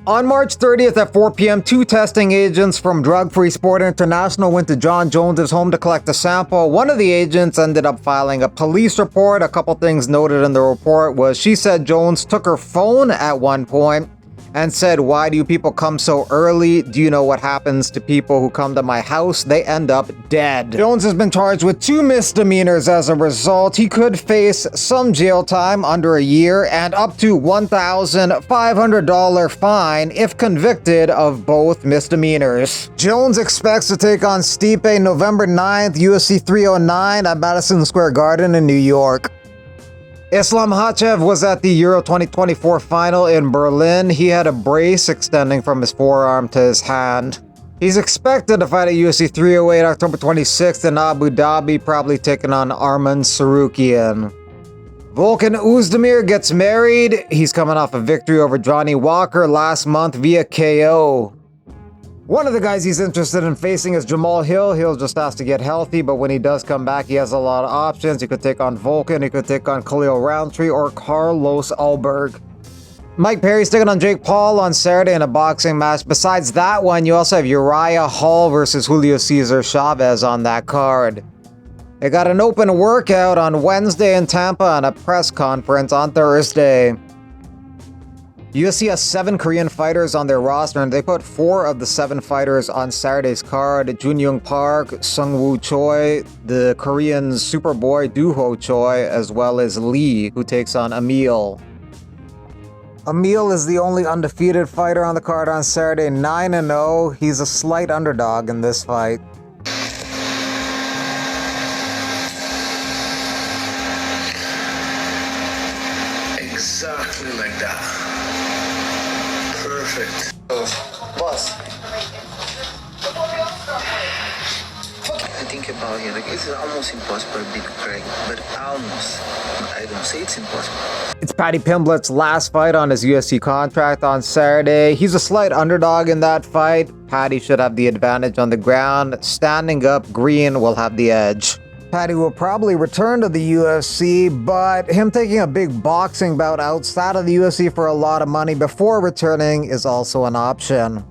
On March 30th at 4 p.m., 2 testing agents from Drug Free Sport International went to John Jones's home to collect a sample. One of the agents ended up filing a police report. A couple things noted in the report was she said Jones took her phone at one point and said, "Why do you people come so early? Do you know what happens to people who come to my house? They end up dead." Jones has been charged with 2 misdemeanors as a result. He could face some jail time under a year and up to $1,500 fine if convicted of both misdemeanors. Jones expects to take on Stipe November 9th, UFC 309 at Madison Square Garden in New York. Islam Makhachev was at the Euro 2024 final in Berlin. He had a brace extending from his forearm to his hand. He's expected to fight at UFC 308 October 26th in Abu Dhabi, probably taking on Arman Sarukian. Volkan Oezdemir gets married. He's coming off a victory over Johnny Walker last month via KO. One of the guys he's interested in facing is Jamal Hill. Hill just has to get healthy, but when he does come back, he has a lot of options. He could take on Volkan, he could take on Khalil Roundtree, or Carlos Alberg. Mike Perry's taking on Jake Paul on Saturday in a boxing match. Besides that one, you also have Uriah Hall versus Julio Cesar Chavez on that card. They got an open workout on Wednesday in Tampa and a press conference on Thursday. UFC has 7 Korean fighters on their roster, and they put 4 of the 7 fighters on Saturday's card. Junyoung Park, Sung-woo Choi, the Korean Superboy Do-ho Choi, as well as Lee, who takes on Emil. Emil is the only undefeated fighter on the card on Saturday, 9-0. He's a slight underdog in this fight. Exactly like that. Perfect. Boss. I think about it, like it's almost impossible, Big Craig, but almost. I don't say it's impossible. It's Paddy Pimblett's last fight on his UFC contract on Saturday. He's a slight underdog in that fight. Paddy should have the advantage on the ground. Standing up, Green will have the edge. Paddy will probably return to the UFC, but him taking a big boxing bout outside of the UFC for a lot of money before returning is also an option.